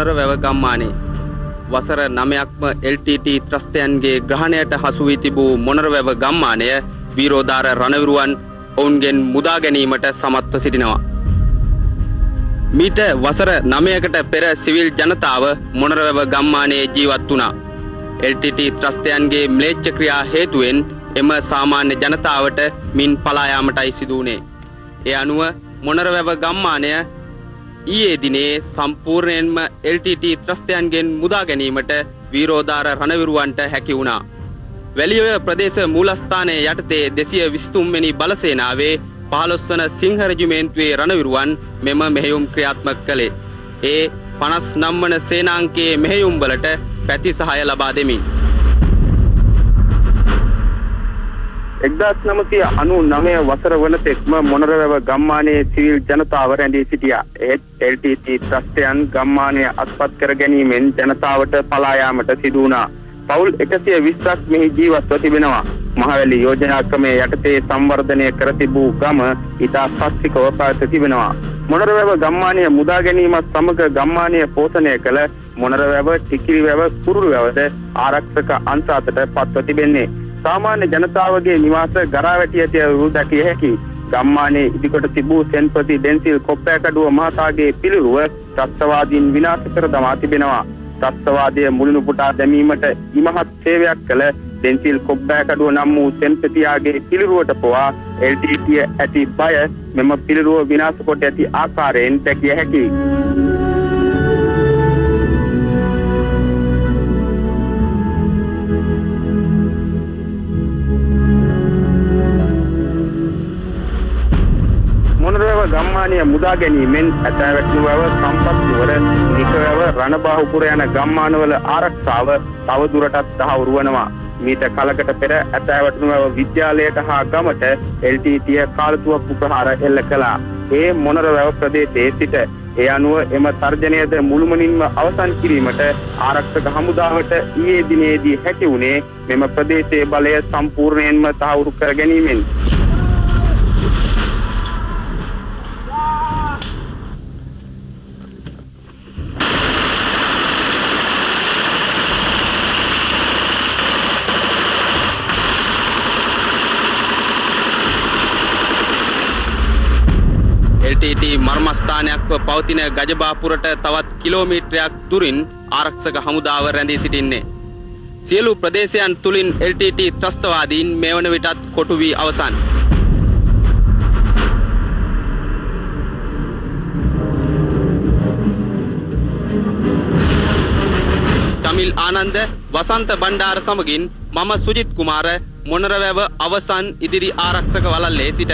මොනරවැව ගම්මානයේ වසර 9ක්ම LTT ත්‍රස්තයන්ගේ ග්‍රහණයට හසු වී තිබූ මොනරවැව ගම්මානය වීරෝදාර රණවිරුවන් ඔවුන්ගෙන් මුදා ගැනීමට සමත්ව සිටිනවා. මීට වසර 9කට පෙර සිවිල් ජනතාව මොනරවැව ගම්මානයේ ජීවත් වුණා. LTT ත්‍රස්තයන්ගේ ම්ලේච්ඡ ක්‍රියා හේතුවෙන් එම සාමාන්‍ය ජනතාවට මින් පලා යාමටයි සිදු වුණේ. ඒ අනුව මොනරවැව ගම්මානය ඊයේ දිනේ සම්පූර්ණයෙන්ම LTT ත්‍රස්තයන්ගෙන් මුදා ගැනීමට වීරෝදාර රණවිරුවන්ට හැකි වුණා. වැලිඔය ප්‍රදේශ මූලස්ථානයේ යටතේ 223 වෙනි බලසේනාවේ 15 වන සිංහ රෙජිමේන්තුවේ රණවිරුවන් මෙම මෙහෙයුම් ක්‍රියාත්මක කළේ. ඒ 59 වන සේනාංකයේ මෙහෙයුම් වලට පැති සහාය ලබා දෙමින් 1999 වසර වන තෙක්ම මොනරවැව ගම්මානයේ සිවිල් ජනතාව රැඳී සිටියා. ඒත් LTT ත්‍රස්තයන් ගම්මානය අත්පත් කර ගැනීමෙන් ජනතාවට පලා යාමට සිදු වුණා. පවුල් 120ක් මෙහි ජීවත්ව තිබෙනවා. මහවැලි යෝජනා ක්‍රමයේ යටතේ සංවර්ධනය කර තිබූ ගම ඉතා සස්තිකව පැවත තිබෙනවා. මොනරවැව ගම්මානය මුදා ගැනීමත් සමග ගම්මානය පෝෂණය කළ මොනරවැව, ටිකිරිවැව, කුරුළුවැවද ආරක්ෂක අංශ අතට පත්ව තිබෙන්නේ. සාමාන්‍ය ජනතාවගේ නිවාස ගරාවැටි ඇති වූ දැකිය හැකි. ගම්මානයේ ඉදිකොට තිබූ සෙන්පති ඩෙන්සිල් කොප්පෑකඩුව මහතාගේ පිළිරුව ත්‍රස්තවාදීන් විනාශ කර දමා තිබෙනවා. ත්‍රස්තවාදයේ මුලිනු පුටා දැමීමට ඉමහත් සේවයක් කළ ඩෙන්සිල් කොප්පෑකඩුව නම් වූ සෙන්පතියාගේ පිළිරුවට පවා LTT ඇති බය මෙම පිළිරුව විනාශ කොට ඇති ආකාරයෙන් දැකිය හැකියි. මොනරවැව ගම්මානය මුදා ගැනීමෙන් ඇතැවැට්නුවැව, සම්පත්නුවර, නිකවැව, රණබාහුපුර යන ගම්මානවල ආරක්ෂාව තවදුරටත් තහවුරු වනවා. මීට කලකට පෙර ඇතැවැට්නුවැව විද්‍යාලයට හා ගමට LTT කාලතුවක්කු ප්‍රහාර එල්ල කළා. ඒ මොනරවැව ප්‍රදේශයේ සිට. ඒ අනුව එම තර්ජනයද මුළුමනින්ම අවසන් කිරීමට ආරක්ෂක හමුදාවට ඊයේ දිනේදී හැකි වුණේ මෙම ප්‍රදේශයේ බලය සම්පූර්ණයෙන්ම තහවුරු කර ගැනීමෙන්. LTT මර්මස්ථානයක්ව පවතින ගජබාපුරට තවත් කිලෝමීටරයක් දුරින් ආරක්ෂක හමුදාව රැඳී සිටින්නේ. සියලු ප්‍රදේශයන් තුලින් LTT ත්‍රස්තවාදීන් මේ වන විටත් කොටු වී අවසන්. ටමිල් ආනන්ද, වසන්ත බණ්ඩාර සමගින් මම සුජිත් කුමාර මොනරවැව අවසන් ඉදිරි ආරක්ෂක වළල්ලේ සිට